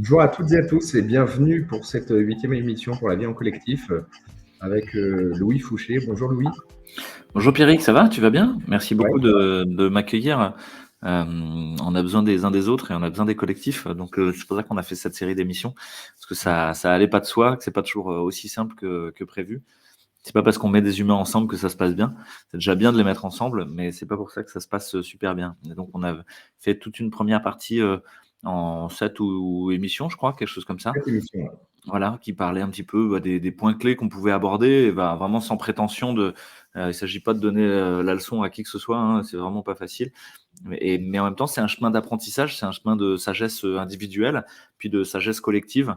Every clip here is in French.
Bonjour à toutes et à tous et bienvenue pour cette 8e émission pour la vie en collectif avec Louis Fouché. Bonjour Louis. Bonjour Pierrick, ça va? Tu vas bien? Merci Ouais, beaucoup de m'accueillir. On a besoin des uns des autres et on a besoin des collectifs. Donc c'est pour ça qu'on a fait cette série d'émissions, parce que ça allait pas de soi, que c'est pas toujours aussi simple que prévu. C'est pas parce qu'on met des humains ensemble que ça se passe bien. C'est déjà bien de les mettre ensemble, mais c'est pas pour ça que ça se passe super bien. Et donc on a fait toute une première partie en 7 ou émissions, je crois, quelque chose comme ça. cette émission. Voilà, qui parlait un petit peu des points clés qu'on pouvait aborder, et vraiment sans prétention il ne s'agit pas de donner la leçon à qui que ce soit, hein, c'est vraiment pas facile. Mais en même temps, c'est un chemin d'apprentissage, c'est un chemin de sagesse individuelle, puis de sagesse collective.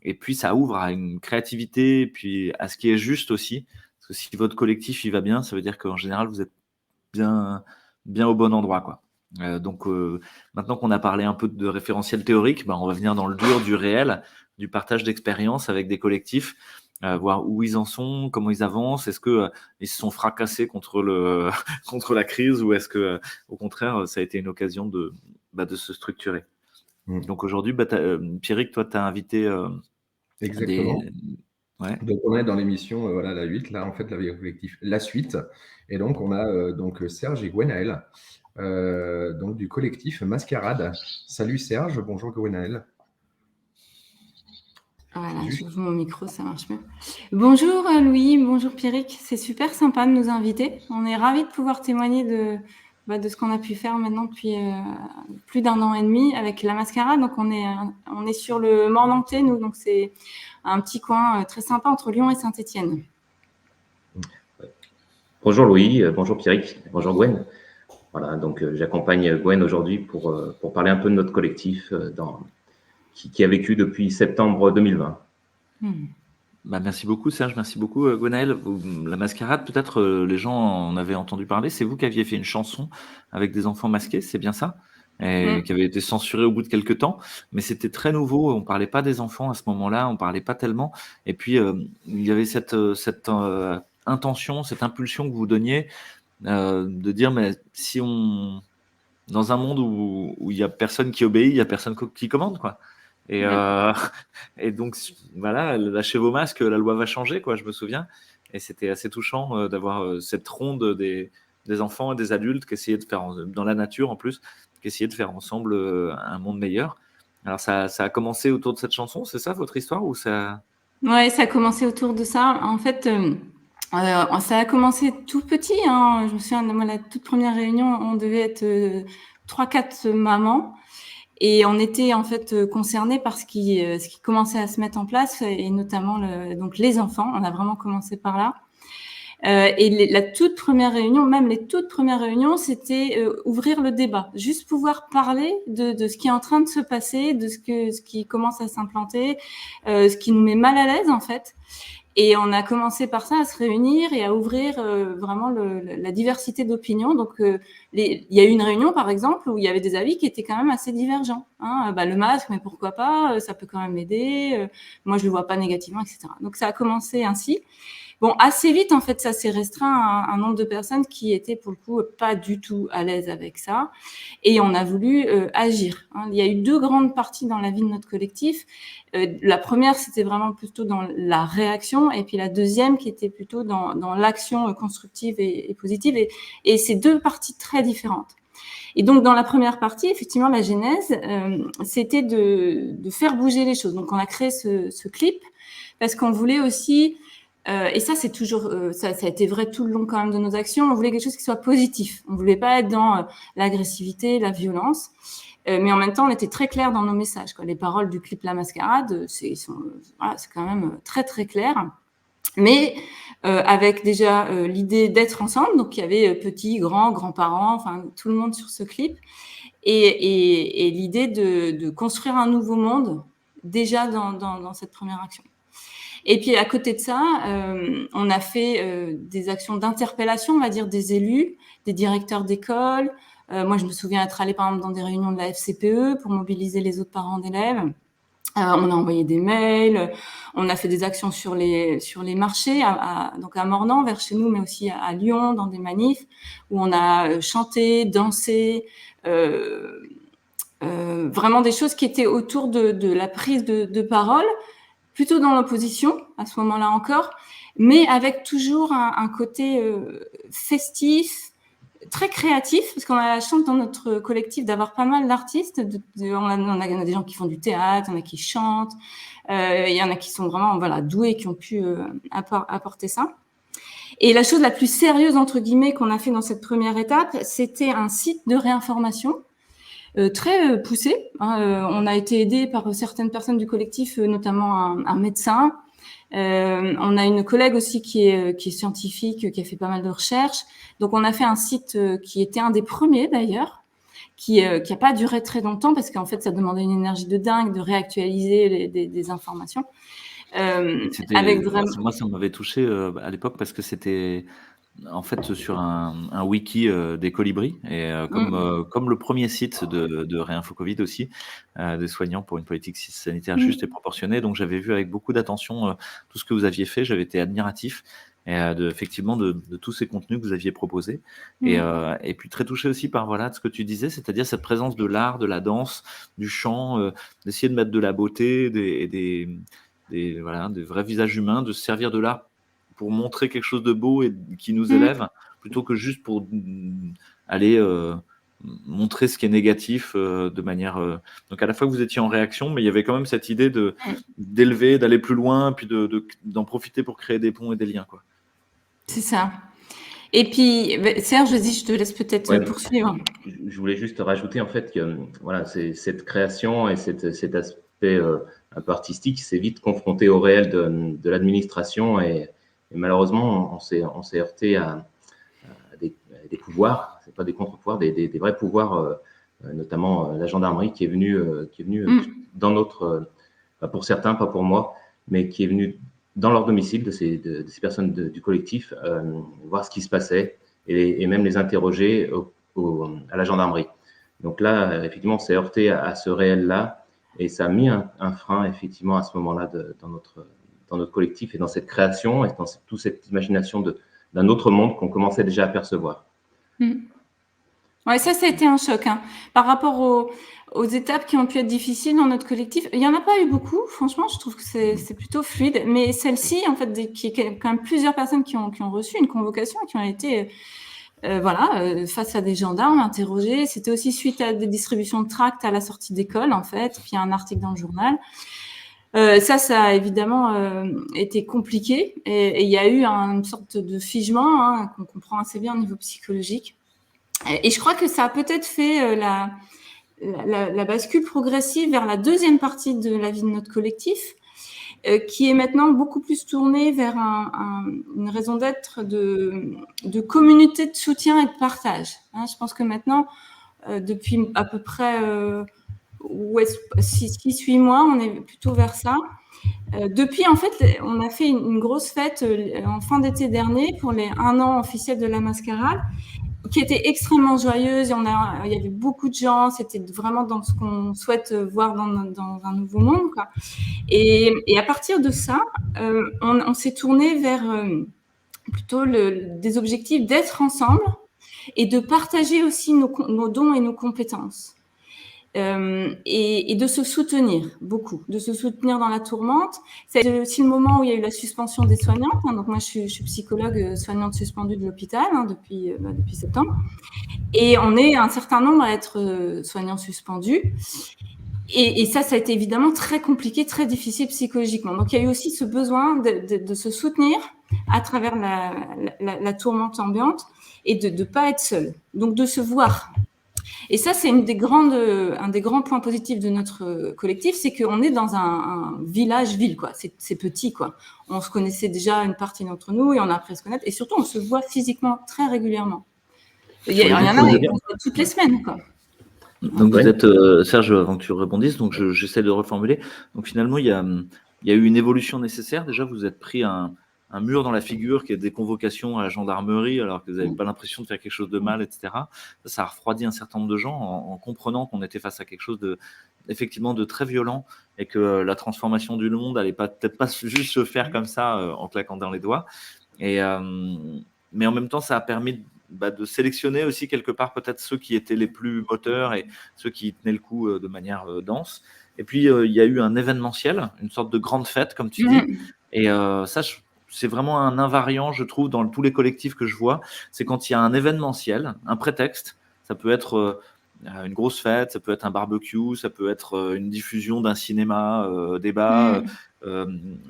Et puis ça ouvre à une créativité, puis à ce qui est juste aussi. Parce que si votre collectif il va bien, ça veut dire qu'en général, vous êtes bien, bien au bon endroit, quoi. Maintenant qu'on a parlé un peu de référentiel théorique, on va venir dans le dur du réel, du partage d'expériences avec des collectifs, voir où ils en sont, comment ils avancent, est-ce que ils se sont fracassés contre contre la crise, ou est-ce que au contraire ça a été une occasion de se structurer. Donc aujourd'hui, Pierrick, toi, tu as invité Exactement. des... Ouais. Donc on est dans l'émission voilà, la 8, là en fait la vie en collectif, la suite. Et donc on a donc Serge et Gwenaël donc du collectif Mascarade. Salut Serge, bonjour Gwenaël. Voilà, j'ouvre mon micro, ça marche mieux. Bonjour Louis, bonjour Pierrick, c'est super sympa de nous inviter. On est ravis de pouvoir témoigner de ce qu'on a pu faire maintenant depuis plus d'1 an et demi avec la Mascarade. Donc on est sur le Mornantais, nous, donc c'est un petit coin très sympa entre Lyon et Saint-Étienne. Bonjour Louis, bonjour Pierrick, bonjour Gwen. Voilà, donc j'accompagne Gwen aujourd'hui pour parler un peu de notre collectif qui a vécu depuis septembre 2020. Merci beaucoup Serge, merci beaucoup Gwenaël. La Mascarade, peut-être les gens en avaient entendu parler, c'est vous qui aviez fait une chanson avec des enfants masqués, c'est bien ça? Et qui avait été censurée au bout de quelques temps, mais c'était très nouveau, on parlait pas des enfants à ce moment-là, on parlait pas tellement, et puis il y avait cette intention, cette impulsion que vous donniez de dire, mais si on... Dans un monde où il y a personne qui obéit, il y a personne qui commande, quoi. Et donc, voilà, lâchez vos masques, la loi va changer, quoi, je me souviens. Et c'était assez touchant d'avoir cette ronde des enfants et des adultes qui essayaient de faire, dans la nature en plus, qui essayaient de faire ensemble un monde meilleur. Alors, ça a commencé autour de cette chanson, c'est ça votre histoire, ou ça... Ouais, ça a commencé autour de ça. En fait, ça a commencce tout petit, hein. Je me souviens, moi, la toute première réunion, on devait être 3-4 mamans. Et on était en fait concernés par ce qui commençait à se mettre en place, et notamment donc les enfants. On a vraiment commencé par là. Et la toute première réunion, même les toutes premières réunions, c'était ouvrir le débat, juste pouvoir parler de ce qui est en train de se passer, de ce qui commence à s'implanter, ce qui nous met mal à l'aise en fait. Et on a commencé par ça, à se réunir et à ouvrir vraiment la diversité d'opinions. Donc, il y a eu une réunion, par exemple, où il y avait des avis qui étaient quand même assez divergents. Hein. Le masque, mais pourquoi pas, ça peut quand même aider. Moi, je le vois pas négativement, etc. Donc, ça a commencé ainsi. Bon, assez vite, en fait, ça s'est restreint à un nombre de personnes qui étaient, pour le coup, pas du tout à l'aise avec ça. Et on a voulu agir. Hein. Il y a eu 2 grandes parties dans la vie de notre collectif. La première, c'était vraiment plutôt dans la réaction, et puis la deuxième qui était plutôt dans l'action constructive et positive. Et c'est 2 parties très différentes. Et donc, dans la première partie, effectivement, la genèse, c'était de faire bouger les choses. Donc, on a créé ce clip parce qu'on voulait aussi... et ça, c'est toujours, ça a été vrai tout le long quand même de nos actions. On voulait quelque chose qui soit positif. On voulait pas être dans l'agressivité, la violence, mais en même temps, on était très clair dans nos messages, quoi. Les paroles du clip La Mascarade, c'est quand même très très clair. Mais avec déjà l'idée d'être ensemble. Donc, il y avait petits, grands-parents, enfin tout le monde sur ce clip, et l'idée de construire un nouveau monde déjà dans cette première action. Et puis, à côté de ça, on a fait des actions d'interpellation, on va dire, des élus, des directeurs d'école. Moi, je me souviens être allée, par exemple, dans des réunions de la FCPE pour mobiliser les autres parents d'élèves. On a envoyé des mails, on a fait des actions sur les marchés, donc à Mornan, vers chez nous, mais aussi à Lyon, dans des manifs, où on a chanté, dansé, vraiment des choses qui étaient autour de la prise de parole, plutôt dans l'opposition, à ce moment-là encore, mais avec toujours un côté festif, très créatif, parce qu'on a la chance dans notre collectif d'avoir pas mal d'artistes. On a des gens qui font du théâtre, il y en a qui chantent, il y en a qui sont vraiment doués, qui ont pu apporter ça. Et la chose la plus sérieuse, entre guillemets, qu'on a fait dans cette première étape, c'était un site de réinformation très poussé. On a été aidé par certaines personnes du collectif, notamment un médecin. On a une collègue aussi qui est scientifique, qui a fait pas mal de recherches. Donc, on a fait un site qui était un des premiers d'ailleurs, qui a pas duré très longtemps parce qu'en fait, ça demandait une énergie de dingue de réactualiser des informations. Avec vraiment... Moi, ça m'avait touché à l'époque parce que c'était en fait sur un wiki des colibris et comme le premier site de Réinfo Covid aussi, des soignants pour une politique sanitaire juste et proportionnée. Donc j'avais vu avec beaucoup d'attention tout ce que vous aviez fait, j'avais été admiratif effectivement de tous ces contenus que vous aviez proposés et puis très touché aussi par de ce que tu disais, c'est-à-dire cette présence de l'art, de la danse, du chant, d'essayer de mettre de la beauté, des vrais visages humains, de se servir de l'art pour montrer quelque chose de beau et qui nous élève, plutôt que juste pour aller montrer ce qui est négatif de manière... Donc à la fois que vous étiez en réaction, mais il y avait quand même cette idée d'élever, d'aller plus loin, puis d'en profiter pour créer des ponts et des liens, quoi. C'est ça. Et puis, Serge, je te laisse peut-être poursuivre. Je voulais juste rajouter en fait que cette création et cet aspect un peu artistique s'est vite confronté au réel de l'administration et malheureusement, on s'est heurté à des pouvoirs, c'est pas des contre-pouvoirs, des vrais pouvoirs, notamment la gendarmerie qui est venue dans notre, pour certains, pas pour moi, mais qui est venue dans leur domicile de ces personnes du collectif, voir ce qui se passait et même les interroger à la gendarmerie. Donc là, effectivement, on s'est heurté à ce réel-là et ça a mis un frein, effectivement, à ce moment-là dans notre collectif et dans cette création et dans toute cette imagination d'un autre monde qu'on commençait déjà à percevoir. Ouais, ça a été un choc. Par rapport aux étapes qui ont pu être difficiles dans notre collectif, il n'y en a pas eu beaucoup. Franchement, je trouve que c'est plutôt fluide. Mais celle-ci, en fait, il y a quand même plusieurs personnes qui ont reçu une convocation, qui ont été face à des gendarmes interrogés. C'était aussi suite à des distributions de tracts à la sortie d'école, en fait, puis un article dans le journal. Ça a évidemment été compliqué et il y a eu une sorte de figement qu'on comprend assez bien au niveau psychologique. Et je crois que ça a peut-être fait la bascule progressive vers la deuxième partie de la vie de notre collectif, qui est maintenant beaucoup plus tournée vers une raison d'être de communauté de soutien et de partage. Je pense que maintenant, depuis à peu près 6-8 mois, on est plutôt vers ça. Depuis, en fait, on a fait une grosse fête en fin d'été dernier pour les 1 an officiel de la mascarade, qui était extrêmement joyeuse. Il y avait beaucoup de gens. C'était vraiment dans ce qu'on souhaite voir dans un nouveau monde, quoi. Et à partir de ça, on s'est tourné vers plutôt des objectifs d'être ensemble et de partager aussi nos dons et nos compétences. Et de se soutenir beaucoup, de se soutenir dans la tourmente. C'est aussi le moment où il y a eu la suspension des soignantes. Donc moi, je suis psychologue soignante suspendue de l'hôpital depuis septembre. Et on est un certain nombre à être soignants suspendus. Et ça a été évidemment très compliqué, très difficile psychologiquement. Donc il y a eu aussi ce besoin de se soutenir à travers la tourmente ambiante et de ne pas être seul. Donc de se voir. Et ça, c'est un des grands points positifs de notre collectif, c'est qu'on est dans un village-ville, quoi. C'est petit, quoi. On se connaissait déjà une partie d'entre nous et on a appris à se connaître. Et surtout, on se voit physiquement très régulièrement. Il y en a qui se voient toutes les semaines, quoi. Donc vous êtes, Serge, avant que tu rebondisses, donc j'essaie de reformuler. Donc finalement, il y a eu une évolution nécessaire. Déjà, vous êtes pris un mur dans la figure qui est des convocations à la gendarmerie alors que vous n'avez pas l'impression de faire quelque chose de mal, etc. Ça a refroidi un certain nombre de gens en comprenant qu'on était face à quelque chose effectivement de très violent et que la transformation du monde n'allait peut-être pas juste se faire comme ça en claquant dans les doigts. Mais en même temps, ça a permis de sélectionner aussi quelque part peut-être ceux qui étaient les plus moteurs et ceux qui tenaient le coup de manière dense. Et puis, il y a eu un événementiel, une sorte de grande fête, comme tu dis. Et ça, c'est vraiment un invariant, je trouve, dans tous les collectifs que je vois. C'est quand il y a un événementiel, un prétexte. Ça peut être une grosse fête, ça peut être un barbecue, ça peut être une diffusion d'un cinéma, débat,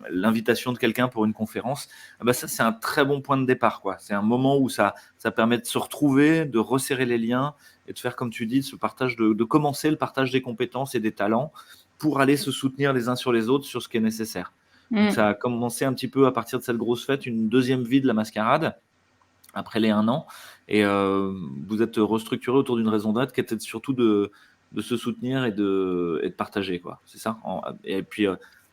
l'invitation de quelqu'un pour une conférence. Ça, c'est un très bon point de départ, quoi. C'est un moment où ça permet de se retrouver, de resserrer les liens et de faire, comme tu dis, ce partage de commencer le partage des compétences et des talents pour aller se soutenir les uns sur les autres sur ce qui est nécessaire. Donc, ça a commencé un petit peu à partir de cette grosse fête, une deuxième vie de la mascarade après les 1 an. Et vous êtes restructuré autour d'une raison d'être qui était surtout de se soutenir et de partager, quoi. C'est ça. Et puis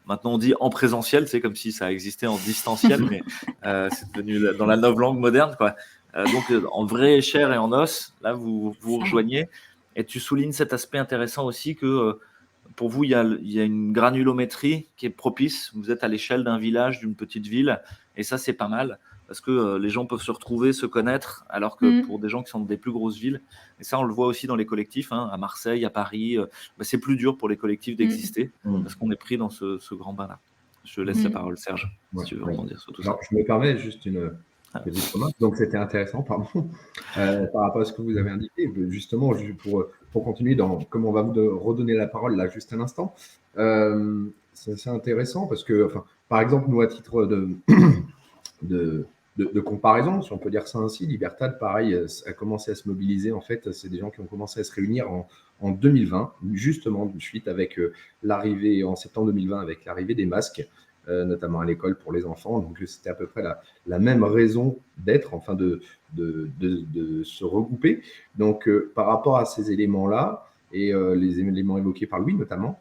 maintenant on dit en présentiel, c'est comme si ça existait en distanciel, mais c'est devenu dans la novlangue moderne, quoi. Donc en vrai, chair et en os, là vous rejoignez. Et tu soulignes cet aspect intéressant aussi que pour vous, il y a une granulométrie qui est propice. Vous êtes à l'échelle d'un village, d'une petite ville, et ça, c'est pas mal parce que les gens peuvent se retrouver, se connaître, alors que pour des gens qui sont dans des plus grosses villes, et ça, on le voit aussi dans les collectifs, hein, à Marseille, à Paris, c'est plus dur pour les collectifs d'exister parce qu'on est pris dans ce grand bain-là. Je laisse la parole, Serge, si tu veux rebondir sur tout ça. Je me permets juste une petite remarque. Donc, c'était intéressant, pardon, par rapport à ce que vous avez indiqué. Justement, pour continuer, comme on va vous redonner la parole là juste un instant, c'est intéressant parce que, par exemple, nous, à titre de comparaison, si on peut dire ça ainsi, Libertad, pareil, a commencé à se mobiliser. En fait, c'est des gens qui ont commencé à se réunir en 2020, justement, suite avec l'arrivée, en septembre 2020, avec l'arrivée des masques, notamment à l'école pour les enfants. Donc, c'était à peu près la même raison d'être, de se regrouper. Donc, par rapport à ces éléments-là, et les éléments évoqués par Louis notamment,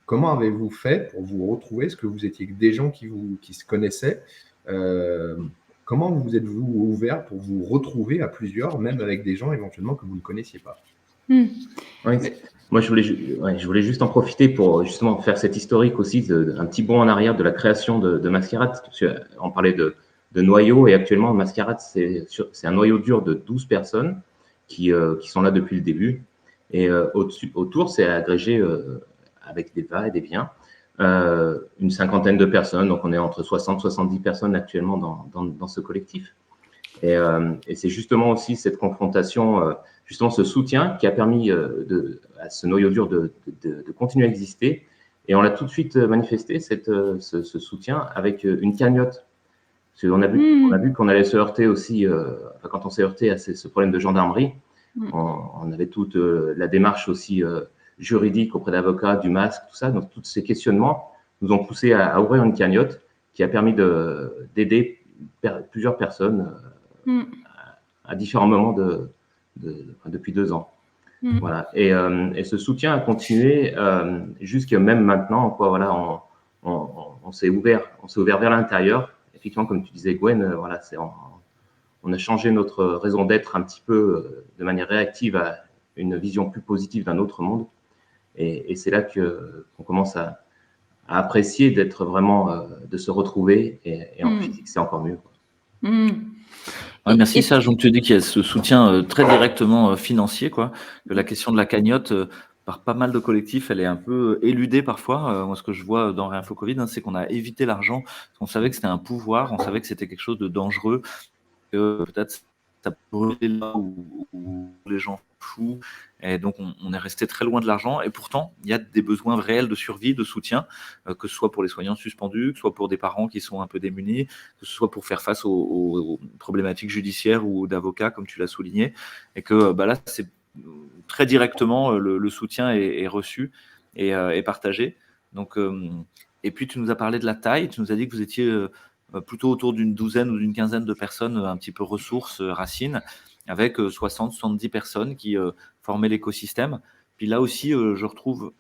comment avez-vous fait pour vous retrouver? Est-ce que vous étiez des gens qui se connaissaient? Comment vous êtes-vous ouvert pour vous retrouver à plusieurs, même avec des gens éventuellement que vous ne connaissiez pas? Oui, moi, je voulais juste en profiter pour justement faire cet historique aussi, un petit bond en arrière de la création de Mascarade. On parlait de noyau, et actuellement, Mascarade, c'est un noyau dur de 12 personnes qui sont là depuis le début. Et autour, c'est agrégé avec des va et des viens. Une cinquantaine de personnes, donc on est entre 60 et 70 personnes actuellement dans ce collectif. Et c'est justement aussi cette confrontation, justement ce soutien qui a permis à ce noyau dur de continuer à exister. Et on l'a tout de suite manifesté, ce soutien, avec une cagnotte. Parce qu'on a vu qu'on allait se heurter aussi, quand on s'est heurté à ce problème de gendarmerie, on avait toute la démarche aussi juridique auprès d'avocats, du masque, tout ça. Donc, tous ces questionnements nous ont poussé à ouvrir une cagnotte qui a permis d'aider plusieurs personnes à différents moments depuis 2 ans. Voilà. Et ce soutien a continué jusqu'à même maintenant, quoi. Voilà, on s'est ouvert vers l'intérieur. Effectivement, comme tu disais, Gwen, on a changé notre raison d'être un petit peu de manière réactive à une vision plus positive d'un autre monde. Et c'est là qu'on commence à apprécier d'être vraiment, de se retrouver, et en physique, c'est encore mieux, quoi. Ouais, merci Serge. Donc tu dis qu'il y a ce soutien très directement financier, quoi. Que la question de la cagnotte, par pas mal de collectifs, elle est un peu éludée parfois. Moi, ce que je vois dans Réinfo Covid, c'est qu'on a évité l'argent, parce qu'on savait que c'était un pouvoir, on savait que c'était quelque chose de dangereux, que peut-être ça brûlait là où les gens fous. Et donc, on est resté très loin de l'argent. Et pourtant, il y a des besoins réels de survie, de soutien, que ce soit pour les soignants suspendus, que ce soit pour des parents qui sont un peu démunis, que ce soit pour faire face aux problématiques judiciaires ou d'avocats, comme tu l'as souligné. Et que là, c'est très directement, le soutien est reçu et partagé. Donc, et puis, tu nous as parlé de la taille. Tu nous as dit que vous étiez plutôt autour d'une douzaine ou d'une quinzaine de personnes, un petit peu ressources, racines, avec 60, 70 personnes qui formaient l'écosystème. Puis là aussi, je retrouve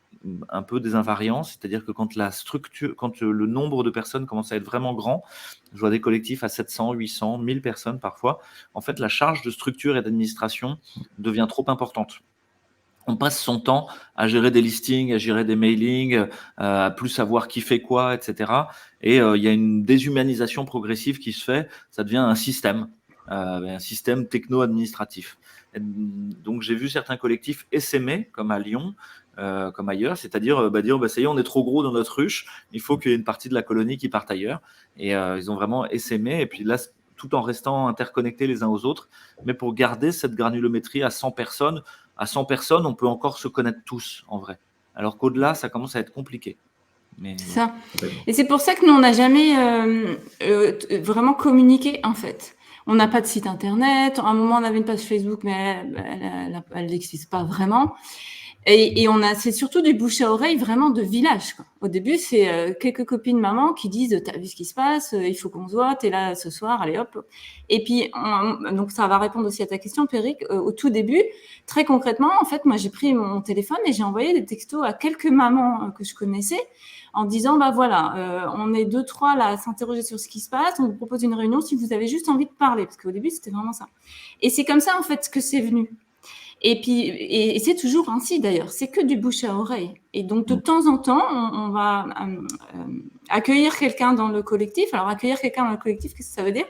un peu des invariances, c'est-à-dire que quand le nombre de personnes commence à être vraiment grand, je vois des collectifs à 700, 800, 1000 personnes parfois, en fait, la charge de structure et d'administration devient trop importante. On passe son temps à gérer des listings, à gérer des mailings, à plus savoir qui fait quoi, etc. Et il y a une déshumanisation progressive qui se fait. Ça devient un système. un système techno-administratif. Donc, j'ai vu certains collectifs essaimer, comme à Lyon, comme ailleurs, c'est-à-dire dire ça y est, on est trop gros dans notre ruche, il faut qu'il y ait une partie de la colonie qui parte ailleurs. Et ils ont vraiment essaimé. Et puis là, tout en restant interconnectés les uns aux autres, mais pour garder cette granulométrie à 100 personnes. À 100 personnes, on peut encore se connaître tous, en vrai. Alors qu'au-delà, ça commence à être compliqué. Mais... C'est ça. Et c'est pour ça que nous, on n'a jamais vraiment communiqué, en fait. On n'a pas de site internet. À un moment, on avait une page Facebook, mais elle n'existe pas vraiment. Et c'est surtout du bouche à oreille, vraiment de village, quoi. Au début, c'est quelques copines maman qui disent, t'as vu ce qui se passe, il faut qu'on se voit, t'es là ce soir, allez hop. Et puis, donc ça va répondre aussi à ta question, Péric. Au tout début, très concrètement, en fait, moi, j'ai pris mon téléphone et j'ai envoyé des textos à quelques mamans que je connaissais en disant, voilà, on est 2-3 là à s'interroger sur ce qui se passe, on vous propose une réunion si vous avez juste envie de parler, parce qu'au début, c'était vraiment ça. Et c'est comme ça, en fait, que c'est venu. Et puis, et c'est toujours ainsi d'ailleurs, c'est que du bouche à oreille. Et donc, de temps en temps, on va accueillir quelqu'un dans le collectif. Alors, accueillir quelqu'un dans le collectif, qu'est-ce que ça veut dire?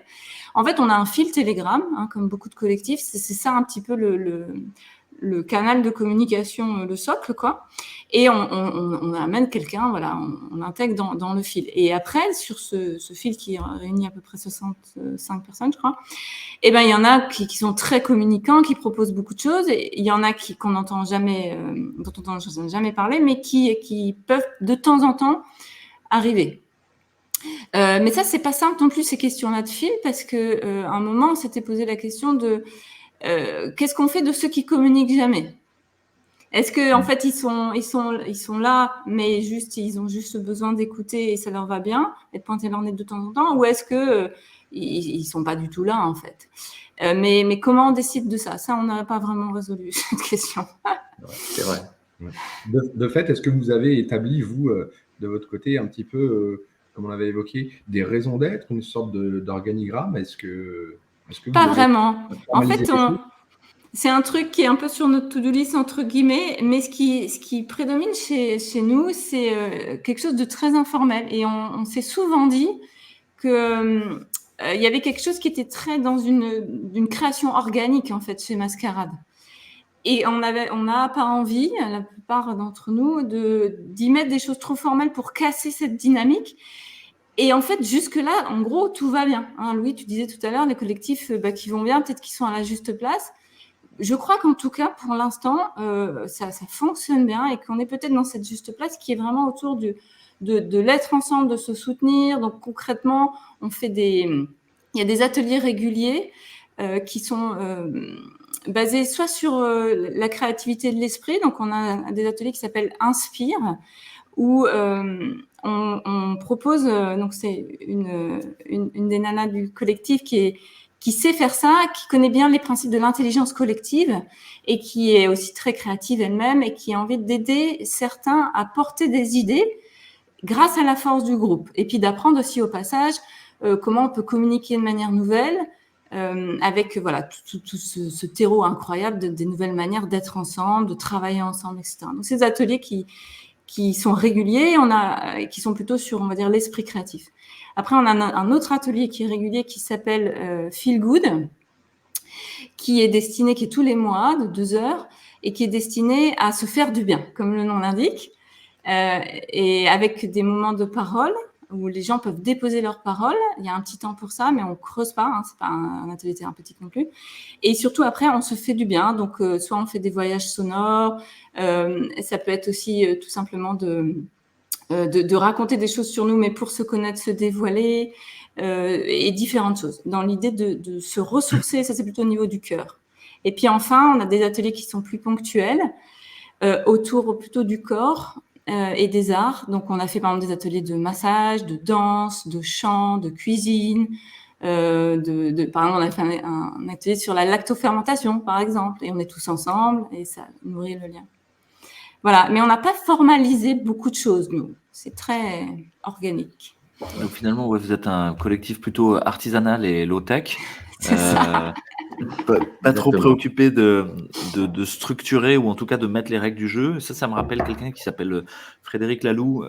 En fait, on a un fil Telegram, comme beaucoup de collectifs. C'est ça un petit peu le canal de communication, le socle, quoi. Et on amène quelqu'un, voilà, on intègre dans le fil. Et après, sur ce fil qui réunit à peu près 65 personnes, je crois, il y en a qui sont très communicants, qui proposent beaucoup de choses. Et il y en a qu'on n'entend jamais, dont on n'entend jamais parler, mais qui peuvent de temps en temps arriver. Mais ça, c'est pas simple non plus, ces questions-là de fil, parce que à un moment, on s'était posé la question de qu'est-ce qu'on fait de ceux qui communiquent jamais? Est-ce que en fait ils sont là, mais ils ont juste besoin d'écouter et ça leur va bien, et de pointer leur nez de temps en temps, ou est-ce que ils sont pas du tout là en fait? Mais comment on décide de ça? Ça, on n'a pas vraiment résolu cette question. C'est vrai. De fait, est-ce que vous avez établi, vous, de votre côté, un petit peu, comme on l'avait évoqué, des raisons d'être, une sorte d'organigramme? Est-ce que vous Pas avez vraiment. En formalisé fait, les choses? c'est un truc qui est un peu sur notre to-do list, entre guillemets, mais ce qui prédomine chez nous, c'est quelque chose de très informel. Et on s'est souvent dit que il y avait quelque chose qui était très dans d'une création organique, en fait, chez Mascarade. Et on n'a pas envie, la plupart d'entre nous, d'y mettre des choses trop formelles pour casser cette dynamique. Et en fait, jusque-là, en gros, tout va bien. Louis, tu disais tout à l'heure, les collectifs qui vont bien, peut-être qu'ils sont à la juste place. Je crois qu'en tout cas, pour l'instant, ça fonctionne bien et qu'on est peut-être dans cette juste place qui est vraiment autour de l'être ensemble, de se soutenir. Donc concrètement, il y a des ateliers réguliers qui sont basés soit sur la créativité de l'esprit. Donc on a des ateliers qui s'appellent Inspire, où on propose, donc c'est une des nanas du collectif qui sait faire ça, qui connaît bien les principes de l'intelligence collective et qui est aussi très créative elle-même et qui a envie d'aider certains à porter des idées grâce à la force du groupe. Et puis d'apprendre aussi au passage comment on peut communiquer de manière nouvelle avec voilà tout ce terreau incroyable des nouvelles manières d'être ensemble, de travailler ensemble, etc. Donc ces ateliers qui sont réguliers, qui sont plutôt sur, on va dire, l'esprit créatif. Après, on a un autre atelier qui est régulier qui s'appelle Feel Good, qui est tous les mois de 2 heures et qui est destiné à se faire du bien, comme le nom l'indique, et avec des moments de parole où les gens peuvent déposer leurs paroles. Il y a un petit temps pour ça, mais on creuse pas, c'est pas un atelier thérapeutique non plus. Et surtout, après, on se fait du bien. Donc, soit on fait des voyages sonores, ça peut être aussi tout simplement de raconter des choses sur nous, mais pour se connaître, se dévoiler, et différentes choses. Dans l'idée de se ressourcer, ça c'est plutôt au niveau du cœur. Et puis enfin, on a des ateliers qui sont plus ponctuels, autour plutôt du corps et des arts. Donc on a fait par exemple des ateliers de massage, de danse, de chant, de cuisine. Par exemple, on a fait un atelier sur la lactofermentation, par exemple, et on est tous ensemble et ça nourrit le lien. Voilà, mais on n'a pas formalisé beaucoup de choses, nous. C'est très organique. Donc finalement, ouais, vous êtes un collectif plutôt artisanal et low-tech. C'est ça. Pas trop Exactement. préoccupé de structurer ou en tout cas de mettre les règles du jeu. Ça me rappelle quelqu'un qui s'appelle Frédéric Laloux,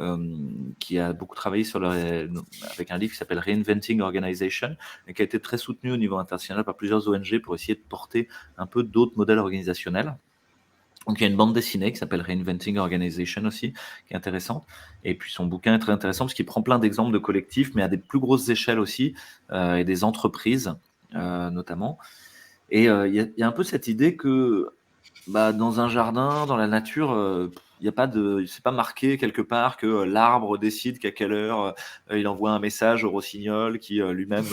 qui a beaucoup travaillé avec un livre qui s'appelle Reinventing Organization et qui a été très soutenu au niveau international par plusieurs ONG pour essayer de porter un peu d'autres modèles organisationnels. Donc, il y a une bande dessinée qui s'appelle Reinventing Organization aussi, qui est intéressante. Et puis, son bouquin est très intéressant parce qu'il prend plein d'exemples de collectifs, mais à des plus grosses échelles aussi, et des entreprises notamment. Et il y a un peu cette idée que dans un jardin, dans la nature, il y a pas c'est pas marqué quelque part que l'arbre décide qu'à quelle heure il envoie un message au rossignol qui lui-même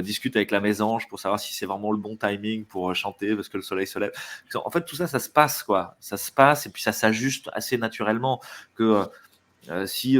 discute avec la mésange pour savoir si c'est vraiment le bon timing pour chanter parce que le soleil se lève. En fait, tout ça, ça se passe, quoi. Ça se passe et puis ça s'ajuste assez naturellement. Que si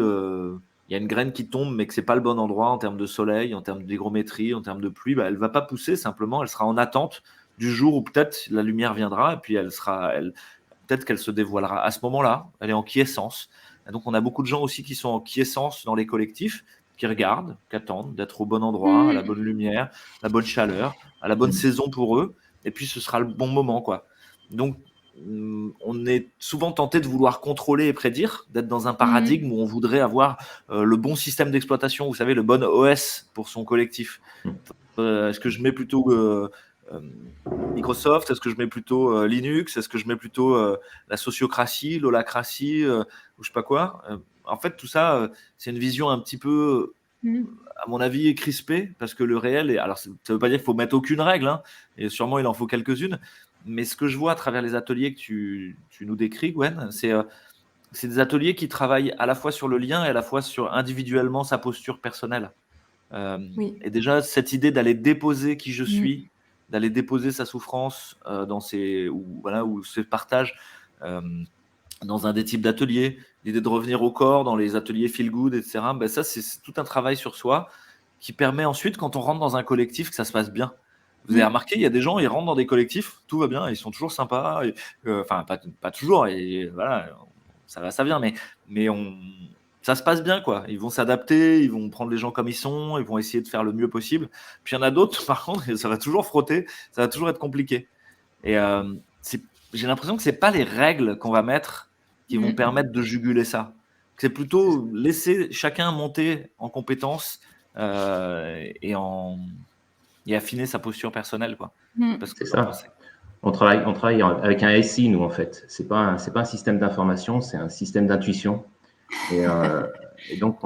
il y a une graine qui tombe mais que c'est pas le bon endroit en termes de soleil, en termes d'hygrométrie, en termes de pluie, elle va pas pousser simplement, elle sera en attente du jour où peut-être la lumière viendra et puis peut-être qu'elle se dévoilera à ce moment-là. Elle est en quiescence. Et donc on a beaucoup de gens aussi qui sont en quiescence dans les collectifs, qui regardent, qui attendent d'être au bon endroit, à la bonne lumière, la bonne chaleur, à la bonne saison pour eux. Et puis ce sera le bon moment, quoi. Donc on est souvent tenté de vouloir contrôler et prédire, d'être dans un paradigme où on voudrait avoir le bon système d'exploitation, vous savez, le bon OS pour son collectif. Est-ce que je mets plutôt Microsoft? Est-ce que je mets plutôt Linux? Est-ce que je mets plutôt la sociocratie, l'holacratie, ou je sais pas quoi? En fait, tout ça, c'est une vision un petit peu, à mon avis, crispée, parce que le réel, alors ça ne veut pas dire qu'il faut mettre aucune règle, hein, et sûrement il en faut quelques-unes, mais ce que je vois à travers les ateliers que tu nous décris, Gwen, c'est des ateliers qui travaillent à la fois sur le lien et à la fois sur individuellement sa posture personnelle. Oui. Et déjà, cette idée d'aller déposer qui je suis, d'aller déposer sa souffrance ou ce partage dans un des types d'ateliers, l'idée de revenir au corps dans les ateliers feel good, etc. Ça, c'est tout un travail sur soi qui permet ensuite, quand on rentre dans un collectif, que ça se passe bien. Vous avez remarqué, il y a des gens, ils rentrent dans des collectifs, tout va bien, ils sont toujours sympas, enfin pas toujours, et voilà, ça va, ça vient, mais ça se passe bien, quoi. Ils vont s'adapter, ils vont prendre les gens comme ils sont, ils vont essayer de faire le mieux possible. Puis il y en a d'autres, par contre, ça va toujours frotter, ça va toujours être compliqué. Et j'ai l'impression que c'est pas les règles qu'on va mettre qui vont permettre de juguler ça. C'est plutôt laisser chacun monter en compétences et affiner sa posture personnelle, quoi. Parce que C'est ça. On travaille avec un SI, nous, en fait. C'est pas un système d'information, c'est un système d'intuition. Et donc,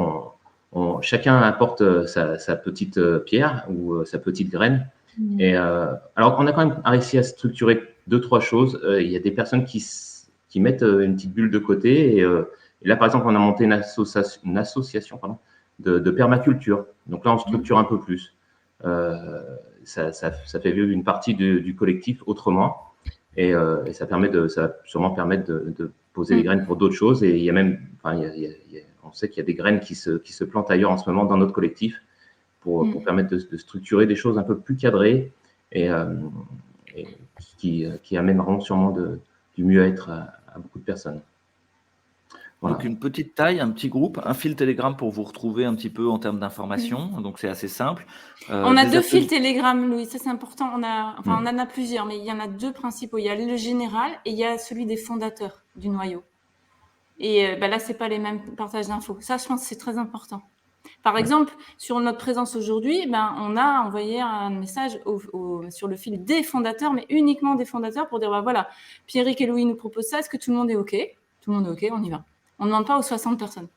chacun apporte sa petite pierre ou sa petite graine. Et alors, on a quand même réussi à structurer 2-3 choses. Il y a des personnes qui mettent une petite bulle de côté. Et là, par exemple, on a monté une association de permaculture. Donc là, on structure un peu plus. Ça fait vivre une partie du collectif autrement. Et ça va sûrement permettre de poser les graines pour d'autres choses. Et il y a même, on sait qu'il y a des graines qui se plantent ailleurs en ce moment dans notre collectif pour permettre de structurer des choses un peu plus cadrées et qui amèneront sûrement du mieux-être à beaucoup de personnes. Voilà. Donc une petite taille, un petit groupe, un fil Telegram pour vous retrouver un petit peu en termes d'information. Donc c'est assez simple. On a 2 fils Telegram, Louis, ça c'est important. On en a plusieurs, mais il y en a 2 principaux. Il y a le général et il y a celui des fondateurs du noyau. Et là, c'est pas les mêmes partages d'infos. Ça, je pense que c'est très important. Par exemple, sur notre présence aujourd'hui, on a envoyé un message sur le fil des fondateurs, mais uniquement des fondateurs pour dire, voilà, Pierrick et Louis nous proposent ça, est-ce que tout le monde est OK? Tout le monde est OK, on y va. On ne demande pas aux 60 personnes.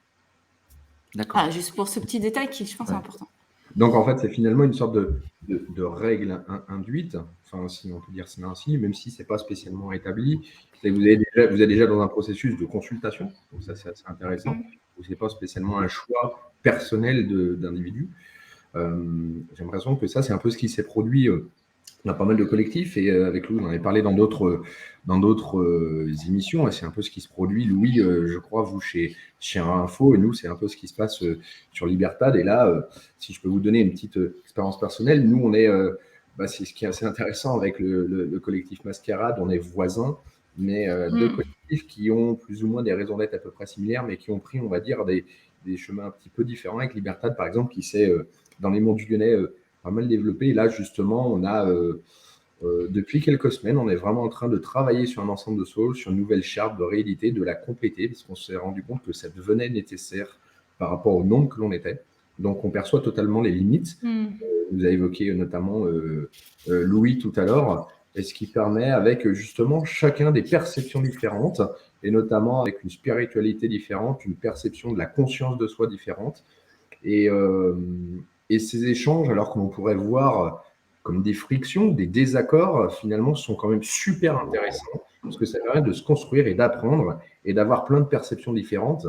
D'accord. Voilà, juste pour ce petit détail qui, je pense, est important. Donc, en fait, c'est finalement une sorte de règle induite, enfin, si on peut dire ça ainsi, même si ce n'est pas spécialement établi. Vous êtes déjà dans un processus de consultation, donc ça, c'est assez intéressant. Ce n'est pas spécialement un choix personnel d'individu. J'ai l'impression que ça, c'est un peu ce qui s'est produit. On a pas mal de collectifs et avec Louis, on en avait parlé dans d'autres émissions. Et c'est un peu ce qui se produit, Louis, je crois, vous chez Info, et nous, c'est un peu ce qui se passe sur Libertad. Et là, si je peux vous donner une petite expérience personnelle, nous, on est, c'est ce qui est assez intéressant avec le collectif Mascarade, on est voisins, mais 2 collectifs qui ont plus ou moins des raisons d'être à peu près similaires, mais qui ont pris, on va dire, des chemins un petit peu différents. Avec Libertad, par exemple, qui s'est, dans les monts du Lyonnais, pas mal développé. Et là, justement, on a Depuis quelques semaines, on est vraiment en train de travailler sur un ensemble de saules, sur une nouvelle charte de réalité, de la compléter, parce qu'on s'est rendu compte que ça devenait nécessaire par rapport au nombre que l'on était. Donc, on perçoit totalement les limites. Vous avez évoqué notamment Louis tout à l'heure, et ce qui permet avec justement chacun des perceptions différentes, et notamment avec une spiritualité différente, une perception de la conscience de soi différente. Et, ces échanges, alors que l'on pourrait voir comme des frictions, des désaccords, finalement, sont quand même super intéressants, parce que ça permet de se construire et d'apprendre, et d'avoir plein de perceptions différentes.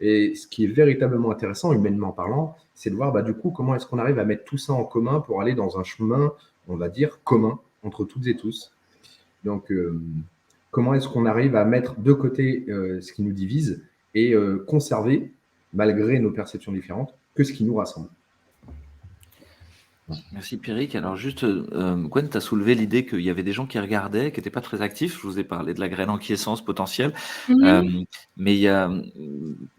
Et ce qui est véritablement intéressant, humainement parlant, c'est de voir du coup comment est-ce qu'on arrive à mettre tout ça en commun pour aller dans un chemin, on va dire, commun entre toutes et tous. Donc, comment est-ce qu'on arrive à mettre de côté ce qui nous divise et conserver, malgré nos perceptions différentes, que ce qui nous rassemble. Merci Pierrick. Alors juste, Gwen, tu as soulevé l'idée qu'il y avait des gens qui regardaient, qui n'étaient pas très actifs. Je vous ai parlé de la graine enquiescence potentielle. Mais il y a,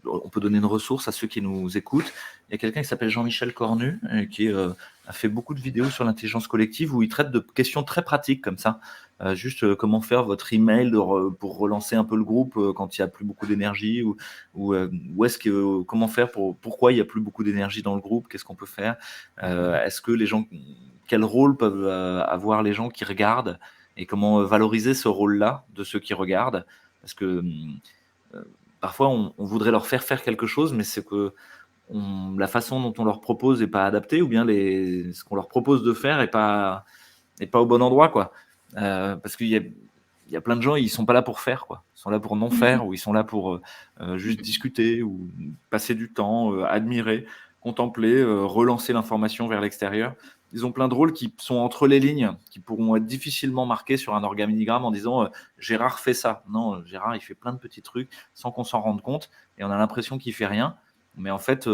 on peut donner une ressource à ceux qui nous écoutent. Il y a quelqu'un qui s'appelle Jean-Michel Cornu, qui a fait beaucoup de vidéos sur l'intelligence collective où il traite de questions très pratiques comme ça. Juste comment faire votre email pour relancer un peu le groupe quand il n'y a plus beaucoup d'énergie, ou est-ce que, comment faire pourquoi il n'y a plus beaucoup d'énergie dans le groupe, qu'est-ce qu'on peut faire, est-ce que les gens, quel rôle peuvent avoir les gens qui regardent, et comment valoriser ce rôle-là de ceux qui regardent, parce que parfois on voudrait leur faire quelque chose, mais c'est que la façon dont on leur propose n'est pas adaptée, ou bien ce qu'on leur propose de faire n'est pas au bon endroit, quoi. Parce qu'il y a plein de gens, ils sont pas là pour faire, quoi. Ils sont là pour non faire, ou ils sont là pour juste discuter, ou passer du temps, admirer, contempler, relancer l'information vers l'extérieur. Ils ont plein de rôles qui sont entre les lignes, qui pourront être difficilement marqués sur un organigramme en disant Gérard fait ça. Non, Gérard, il fait plein de petits trucs sans qu'on s'en rende compte, et on a l'impression qu'il fait rien. Mais en fait,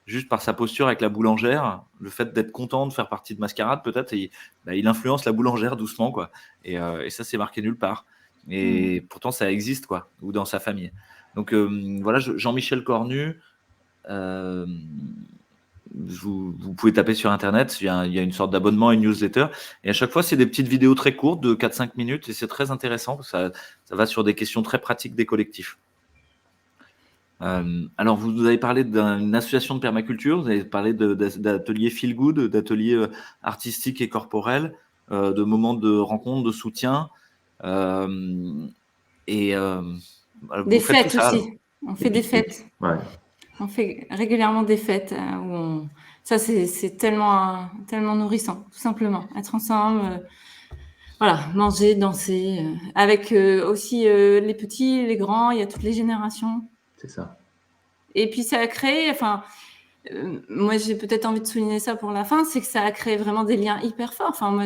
juste par sa posture avec la boulangère, le fait d'être content de faire partie de Mascarade, peut-être, il influence la boulangère doucement, quoi. Et ça, c'est marqué nulle part. Et pourtant, ça existe, quoi, ou dans sa famille. Donc voilà, Jean-Michel Cornu, vous pouvez taper sur Internet, il y a une sorte d'abonnement à une newsletter. Et à chaque fois, c'est des petites vidéos très courtes de 4-5 minutes, et c'est très intéressant, parce que ça va sur des questions très pratiques des collectifs. Alors, vous avez parlé d'une association de permaculture, vous avez parlé d'ateliers feel good, d'ateliers artistiques et corporels, de moments de rencontre, de soutien. Des fêtes aussi. On fait des fêtes. Ouais. On fait régulièrement des fêtes ça, c'est tellement nourrissant, tout simplement. Être ensemble, voilà, manger, danser, avec aussi les petits, les grands, il y a toutes les générations. C'est ça. Et puis ça a créé, moi j'ai peut-être envie de souligner ça pour la fin, c'est que ça a créé vraiment des liens hyper forts. Enfin, moi,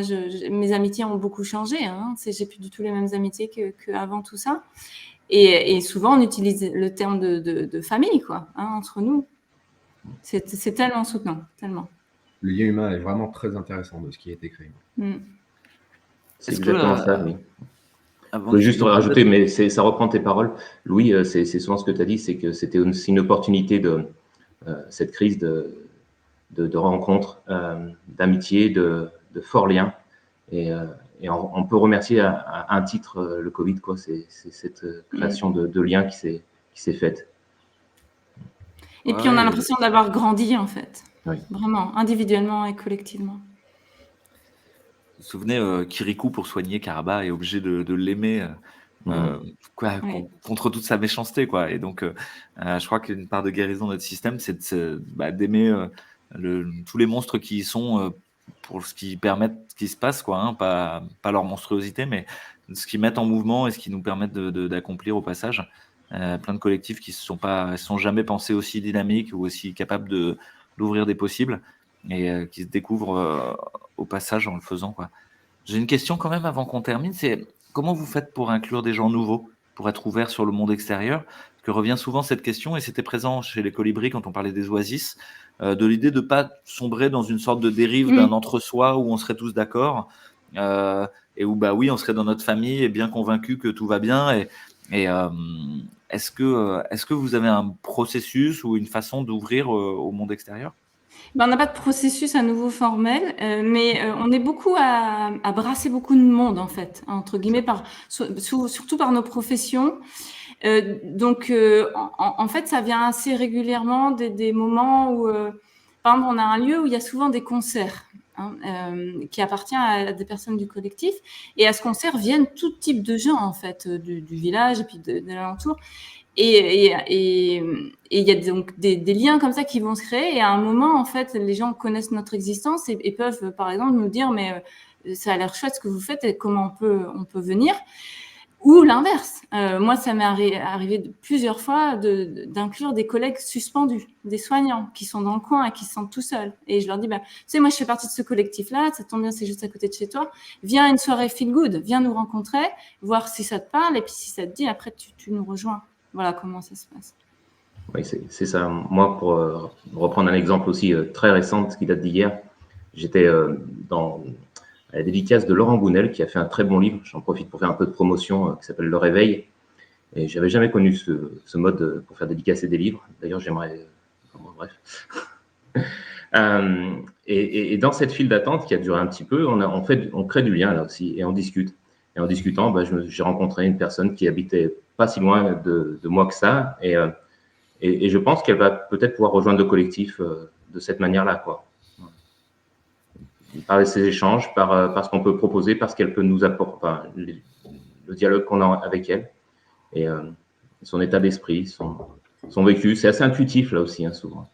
mes amitiés ont beaucoup changé. Hein. J'ai plus du tout les mêmes amitiés qu'avant tout ça. Et souvent, on utilise le terme de famille, quoi, entre nous. C'est tellement soutenant, tellement. Le lien humain est vraiment très intéressant de ce qui a été créé. C'est exactement ça, oui. Je voulais juste rajouter, mais ça reprend tes paroles. Louis, c'est souvent ce que tu as dit, c'est que c'était aussi une opportunité de cette crise de rencontres, d'amitié, de forts liens. Et on peut remercier à un titre le Covid, quoi. C'est cette création de liens qui s'est faite. Et puis on a l'impression d'avoir grandi, en fait. Oui. Vraiment, individuellement et collectivement. Vous vous souvenez, Kirikou, pour soigner Karaba, est obligé de l'aimer contre toute sa méchanceté, quoi. Et donc, je crois qu'une part de guérison de notre système, c'est d'aimer tous les monstres qui y sont pour ce qui permettent ce qui se passe, quoi, hein, pas leur monstruosité, mais ce qu'ils mettent en mouvement et ce qui nous permettent d'accomplir au passage. Plein de collectifs qui ne sont jamais pensés aussi dynamiques ou aussi capables d'ouvrir des possibles, et qui se découvrent au passage en le faisant, quoi. J'ai une question quand même avant qu'on termine, c'est comment vous faites pour inclure des gens nouveaux, pour être ouverts sur le monde extérieur? Parce que revient souvent cette question, et c'était présent chez les colibris quand on parlait des oasis, de l'idée de ne pas sombrer dans une sorte de dérive d'un entre-soi où on serait tous d'accord, et où oui, on serait dans notre famille et bien convaincus que tout va bien. Et est-ce que vous avez un processus ou une façon d'ouvrir au monde extérieur? On n'a pas de processus à nouveau formel, mais on est beaucoup à brasser beaucoup de monde, en fait, entre guillemets, surtout par nos professions. Donc, en fait, ça vient assez régulièrement des moments où, par exemple, on a un lieu où il y a souvent des concerts qui appartient à des personnes du collectif. Et à ce concert viennent tout type de gens, en fait, du village et puis de l'alentour. Et il y a donc des liens comme ça qui vont se créer. Et à un moment, en fait, les gens connaissent notre existence et peuvent, par exemple, nous dire, mais ça a l'air chouette ce que vous faites et comment on peut venir. Ou l'inverse. Moi, ça m'est arrivé plusieurs fois d'inclure des collègues suspendus, des soignants qui sont dans le coin et qui se sentent tout seuls. Et je leur dis, tu sais, moi, je fais partie de ce collectif-là, ça tombe bien, c'est juste à côté de chez toi. Viens à une soirée feel good, viens nous rencontrer, voir si ça te parle, et puis si ça te dit, après, tu nous rejoins. Voilà comment ça se passe. Oui, c'est ça. Moi, pour reprendre un exemple aussi très récent, qui date d'hier, j'étais dans à la dédicace de Laurent Gounel, qui a fait un très bon livre. J'en profite pour faire un peu de promotion, qui s'appelle Le Réveil. Et j'avais jamais connu ce mode pour faire dédicacer des livres. D'ailleurs, j'aimerais. Bref. Et dans cette file d'attente qui a duré un petit peu, on crée du lien là aussi et on discute. Et en discutant, j'ai rencontré une personne qui habitait pas si loin de moi que ça. Et je pense qu'elle va peut-être pouvoir rejoindre le collectif de cette manière-là, quoi. Par ces échanges, par ce qu'on peut proposer, par ce qu'elle peut nous apporter, enfin, le dialogue qu'on a avec elle et son état d'esprit, son vécu. C'est assez intuitif là aussi, hein, souvent.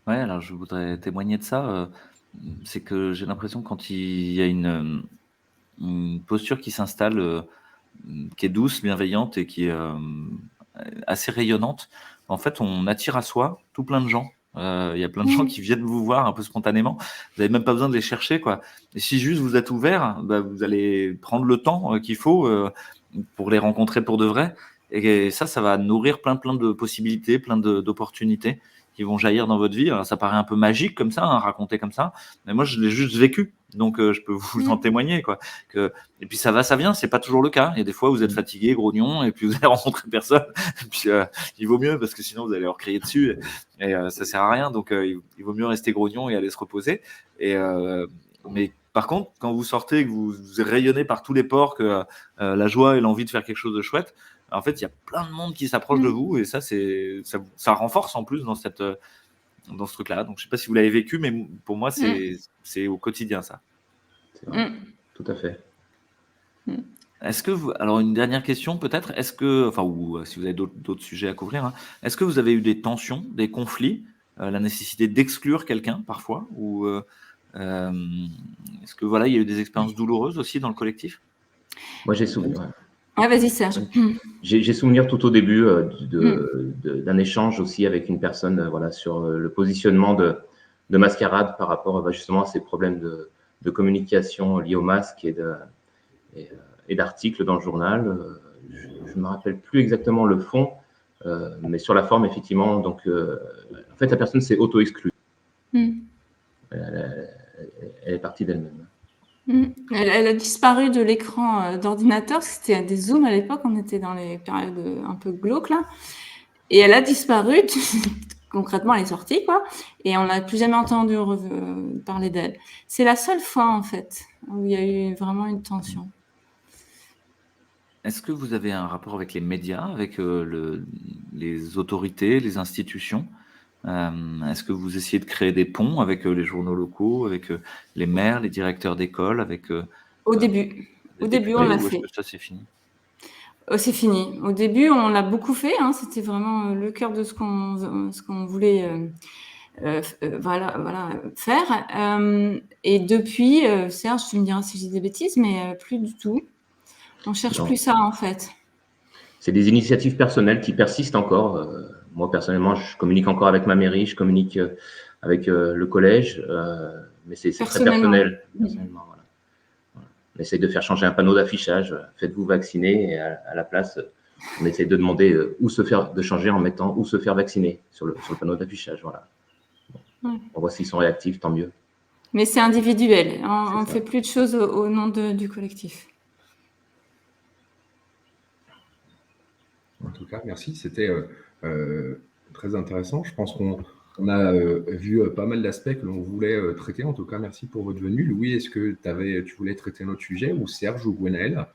Ouais, alors je voudrais témoigner de ça. C'est que j'ai l'impression quand il y a une posture qui s'installe, qui est douce, bienveillante et qui est assez rayonnante, en fait, on attire à soi tout plein de gens. Il y a plein de gens qui viennent vous voir un peu spontanément. Vous n'avez même pas besoin de les chercher, quoi. Et si juste vous êtes ouvert, vous allez prendre le temps qu'il faut pour les rencontrer pour de vrai. Et ça va nourrir plein de possibilités, plein d'opportunités qui vont jaillir dans votre vie. Alors, ça paraît un peu magique comme ça, raconté comme ça, mais moi je l'ai juste vécu, donc je peux vous en témoigner, quoi. Et puis ça va, ça vient, c'est pas toujours le cas. Il y a des fois où vous êtes fatigué, grognon, et puis vous allez rencontrer personne. Et puis il vaut mieux parce que sinon vous allez leur crier dessus et ça sert à rien. Donc il vaut mieux rester grognon et aller se reposer. Mais par contre, quand vous sortez et que vous rayonnez par tous les pores que la joie et l'envie de faire quelque chose de chouette, en fait, il y a plein de monde qui s'approche de vous et ça renforce en plus dans ce truc-là. Donc, je ne sais pas si vous l'avez vécu, mais pour moi, c'est au quotidien ça. C'est vrai. Tout à fait. Est-ce que alors une dernière question peut-être, ou si vous avez d'autres sujets à couvrir, hein, est-ce que vous avez eu des tensions, des conflits, la nécessité d'exclure quelqu'un parfois, ou est-ce que voilà, il y a eu des expériences douloureuses aussi dans le collectif? Moi, j'ai souvenir. Ouais, vas-y Serge. J'ai souvenir tout au début d'un échange aussi avec une personne, voilà, sur le positionnement de Mascarade par rapport justement à ces problèmes de communication liés au masque et d'articles dans le journal. Je ne me rappelle plus exactement le fond, mais sur la forme, effectivement. Donc, en fait, la personne s'est auto-exclue. Elle est partie d'elle-même. Elle a disparu de l'écran d'ordinateur. C'était des Zooms à l'époque. On était dans les périodes un peu glauques là. Et elle a disparu. Concrètement, elle est sortie, quoi. Et on n'a plus jamais entendu parler d'elle. C'est la seule fois, en fait, où il y a eu vraiment une tension. Est-ce que vous avez un rapport avec les médias, avec les autorités, les institutions? Est-ce que vous essayez de créer des ponts avec les journaux locaux, avec les maires, les directeurs d'école, avec Au début, on l'a fait. Est-ce que ça, c'est fini? C'est fini. Au début, on l'a beaucoup fait. Hein. C'était vraiment le cœur de ce qu'on voulait faire. Et depuis, Serge, tu me diras si j'ai des bêtises, mais plus du tout. On cherche plus ça, en fait. C'est des initiatives personnelles qui persistent encore. Moi, personnellement, je communique encore avec ma mairie, je communique avec le collège, mais c'est très personnel. Personnellement, voilà. On essaye de faire changer un panneau d'affichage. Faites-vous vacciner, et à la place, on essaye de demander de changer en mettant où se faire vacciner sur le panneau d'affichage. Voilà. Bon. On voit s'ils sont réactifs, tant mieux. Mais c'est individuel. On ne fait plus de choses au nom du collectif. En tout cas, merci. C'était très intéressant. Je pense qu'on On a vu pas mal d'aspects que l'on voulait traiter. En tout cas, merci pour votre venue. Louis, est-ce que tu voulais traiter un autre sujet, ou Serge ou Gwenaël?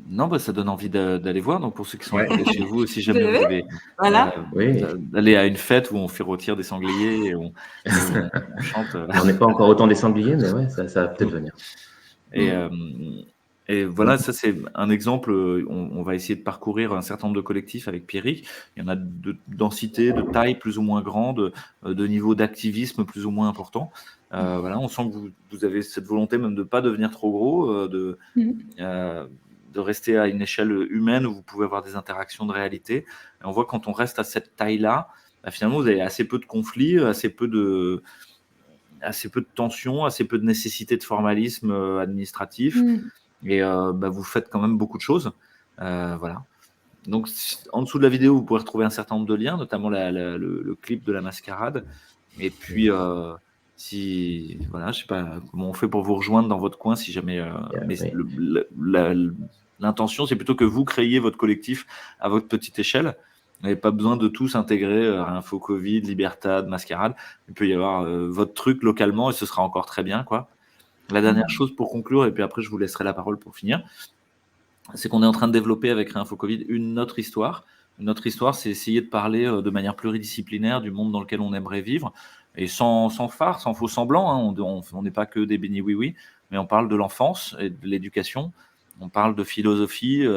Non, bah, ça donne envie d'aller voir. Donc, pour ceux qui sont à Ouais. côté de chez vous, si jamais vous avez Voilà. Oui. d'aller à une fête où on fait rôtir des sangliers et on chante. On n'est pas encore autant des sangliers, mais ouais, ça va peut-être venir. Et voilà, ça c'est un exemple. On va essayer de parcourir un certain nombre de collectifs avec Pierrick. Il y en a de densité, de taille plus ou moins grande, de niveau d'activisme plus ou moins important. Voilà, on sent que vous avez cette volonté même de ne pas devenir trop gros, de rester à une échelle humaine où vous pouvez avoir des interactions de réalité. Et on voit quand on reste à cette taille-là, bah, finalement vous avez assez peu de conflits, assez peu de tensions, assez peu de nécessité de formalisme administratif. Et bah, vous faites quand même beaucoup de choses. Voilà. Donc, en dessous de la vidéo, vous pourrez retrouver un certain nombre de liens, notamment le clip de la mascarade. Et puis, voilà, je sais pas comment on fait pour vous rejoindre dans votre coin, si jamais. Mais l'intention, c'est plutôt que vous créiez votre collectif à votre petite échelle. Vous n'avez pas besoin de tous intégrer Info Covid, Libertad, Mascarade. Il peut y avoir votre truc localement et ce sera encore très bien, quoi. La dernière chose pour conclure, et puis après je vous laisserai la parole pour finir, c'est qu'on est en train de développer avec Réinfo Covid une autre histoire. Une autre histoire, c'est essayer de parler de manière pluridisciplinaire du monde dans lequel on aimerait vivre, et sans phare, sans faux semblant. Hein. On n'est pas que des bénis oui-oui, mais on parle de l'enfance et de l'éducation. On parle de philosophie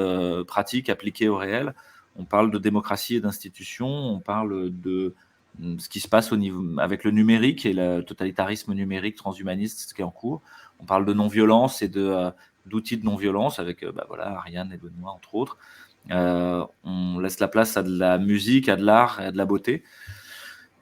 pratique appliquée au réel. On parle de démocratie et d'institutions. On parle de ce qui se passe avec le numérique et le totalitarisme numérique transhumaniste, ce qui est en cours. On parle de non-violence et d'outils de non-violence avec voilà, Ariane et Benoît, entre autres. On laisse la place à de la musique, à de l'art et à de la beauté.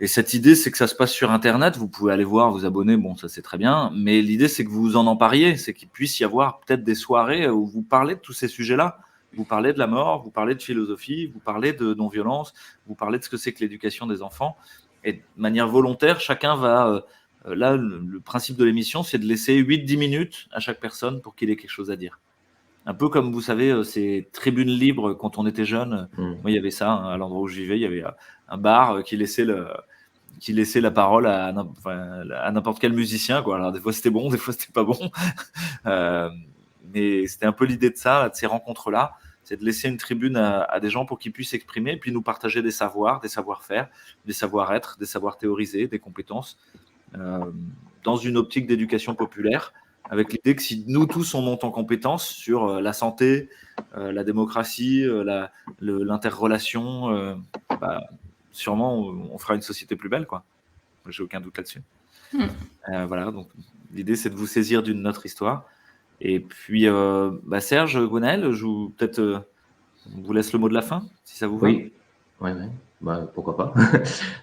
Et cette idée, c'est que ça se passe sur Internet. Vous pouvez aller voir, vous abonner, bon, ça c'est très bien. Mais l'idée, c'est que vous en empariez, c'est qu'il puisse y avoir peut-être des soirées où vous parlez de tous ces sujets-là. Vous parlez de la mort, vous parlez de philosophie, vous parlez de non-violence, vous parlez de ce que c'est que l'éducation des enfants. Et de manière volontaire, chacun va... là, le principe de l'émission, c'est de laisser 8-10 minutes à chaque personne pour qu'il ait quelque chose à dire. Un peu comme, vous savez, ces tribunes libres quand on était jeune. Moi, il y avait ça, hein, à l'endroit où je vivais, il y avait un bar qui laissait la parole à n'importe quel musicien, quoi. Alors, des fois, c'était bon, des fois, c'était pas bon. Mais c'était un peu l'idée de ça, de ces rencontres-là, c'est de laisser une tribune à des gens pour qu'ils puissent s'exprimer et puis nous partager des savoirs, des savoir-faire, des savoir-être, des savoirs théorisés, des compétences, dans une optique d'éducation populaire, avec l'idée que si nous tous on monte en compétences sur la santé, la démocratie, l'interrelation, sûrement on fera une société plus belle, quoi. J'ai aucun doute là-dessus. Voilà, donc l'idée c'est de vous saisir d'une autre histoire. Et puis Serge, Gwenaël, je vous laisse le mot de la fin, si ça vous va. Oui, ouais. Bah, pourquoi pas.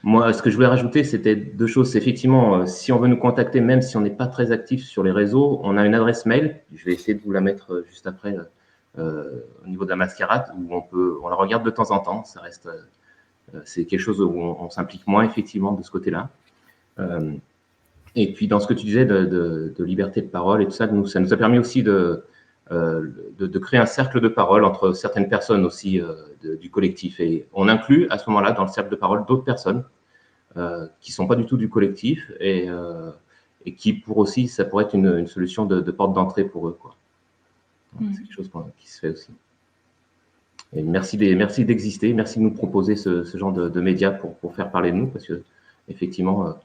Moi, ce que je voulais rajouter, c'était deux choses. C'est effectivement, si on veut nous contacter, même si on n'est pas très actif sur les réseaux, on a une adresse mail. Je vais essayer de vous la mettre juste après au niveau de la mascarade, où on la regarde de temps en temps. Ça reste, c'est quelque chose où on s'implique moins effectivement de ce côté-là. Et puis dans ce que tu disais de liberté de parole et tout ça, ça nous a permis aussi de créer un cercle de parole entre certaines personnes aussi du collectif. Et on inclut à ce moment-là dans le cercle de parole d'autres personnes qui sont pas du tout du collectif et qui pour aussi, ça pourrait être une solution de porte d'entrée pour eux, quoi. C'est quelque chose qui se fait aussi. Et merci d'exister, merci de nous proposer ce genre de médias pour faire parler de nous, parce que effectivement,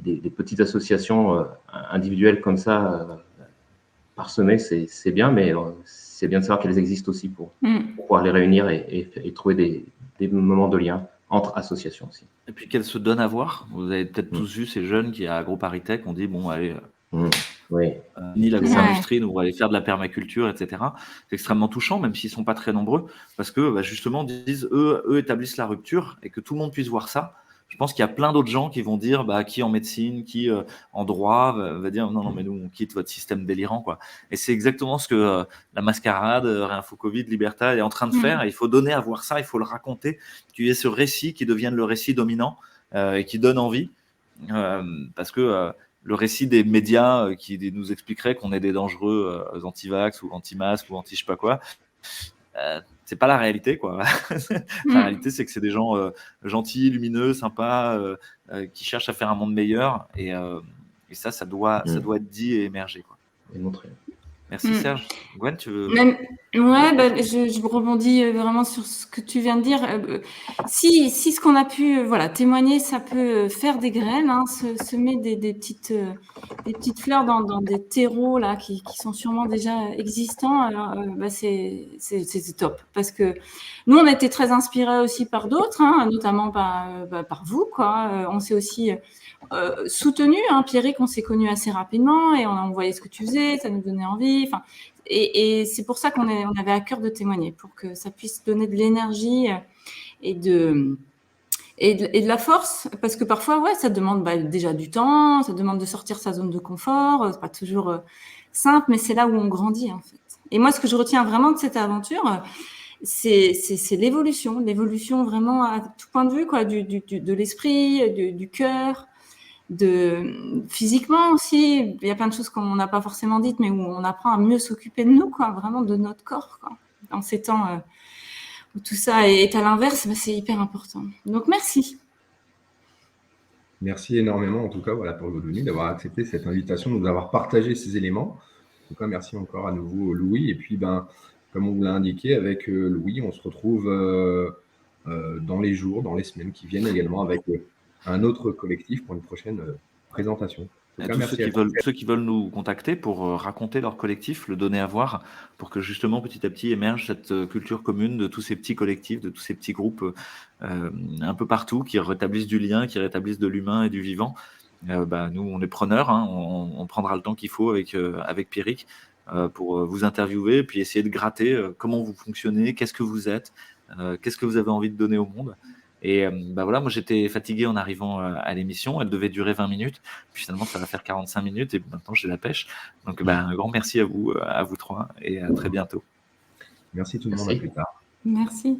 des petites associations individuelles comme ça, parsemées, c'est bien, mais c'est bien de savoir qu'elles existent aussi pour pouvoir les réunir et trouver des moments de lien entre associations aussi. Et puis qu'elles se donnent à voir. Vous avez peut-être tous vu ces jeunes qui, à AgroParisTech, ont dit, bon, allez, ni l'agro-industrie, nous, on va aller faire de la permaculture, etc. C'est extrêmement touchant, même s'ils ne sont pas très nombreux, parce que justement, disent, eux établissent la rupture, et que tout le monde puisse voir ça. Je pense qu'il y a plein d'autres gens qui vont dire, qui en médecine, qui en droit, va dire non, mais nous, on quitte votre système délirant, quoi. Et c'est exactement ce que la mascarade, Réinfo Covid, Libertad est en train de faire. Et il faut donner à voir ça, il faut le raconter, qu'il y ait ce récit qui devienne le récit dominant et qui donne envie. Parce que le récit des médias qui nous expliquerait qu'on est des dangereux anti-vax ou anti-masques ou anti-je sais pas quoi, c'est pas la réalité, quoi. La réalité, c'est que c'est des gens gentils, lumineux, sympas, qui cherchent à faire un monde meilleur. Et ça doit être dit et émerger, quoi. Et montrer. Merci Serge. Gwen, tu veux... je rebondis vraiment sur ce que tu viens de dire. Si ce qu'on a pu témoigner, ça peut faire des graines, hein, semer des petites fleurs dans des terreaux là, qui sont sûrement déjà existants, alors, c'est top. Parce que nous, on a été très inspirés aussi par d'autres, hein, notamment par vous, quoi. On s'est aussi soutenu, hein. Pierrick, on s'est connus assez rapidement et on voyait ce que tu faisais, ça nous donnait envie. Enfin, et c'est pour ça qu'on avait à cœur de témoigner, pour que ça puisse donner de l'énergie et de la force, parce que parfois, ça demande déjà du temps, ça demande de sortir sa zone de confort. C'est pas toujours simple, mais c'est là où on grandit en fait. Et moi, ce que je retiens vraiment de cette aventure, c'est l'évolution vraiment à tout point de vue, quoi, de l'esprit, du cœur. Physiquement aussi, il y a plein de choses qu'on n'a pas forcément dites, mais où on apprend à mieux s'occuper de nous, quoi, vraiment de notre corps, quoi. Dans ces temps où tout ça est à l'inverse, c'est hyper important. Donc merci. Merci énormément, en tout cas, pour votre venue, d'avoir accepté cette invitation, de nous avoir partagé ces éléments. En tout cas, merci encore à nouveau, Louis. Et puis, comme on vous l'a indiqué, avec Louis, on se retrouve dans les jours, dans les semaines qui viennent également avec un autre collectif pour une prochaine présentation. En tout cas, merci ceux qui veulent nous contacter pour raconter leur collectif, le donner à voir, pour que justement petit à petit émerge cette culture commune de tous ces petits collectifs, de tous ces petits groupes un peu partout qui rétablissent du lien, qui rétablissent de l'humain et du vivant. Nous, on est preneurs, hein, on prendra le temps qu'il faut avec Pierrick pour vous interviewer, puis essayer de gratter comment vous fonctionnez, qu'est-ce que vous êtes, qu'est-ce que vous avez envie de donner au monde. Et moi j'étais fatigué en arrivant à l'émission, elle devait durer 20 minutes, puis finalement ça va faire 45 minutes et maintenant j'ai la pêche. Donc un grand merci à vous trois et à très bientôt. Merci tout le monde, à plus tard. Merci.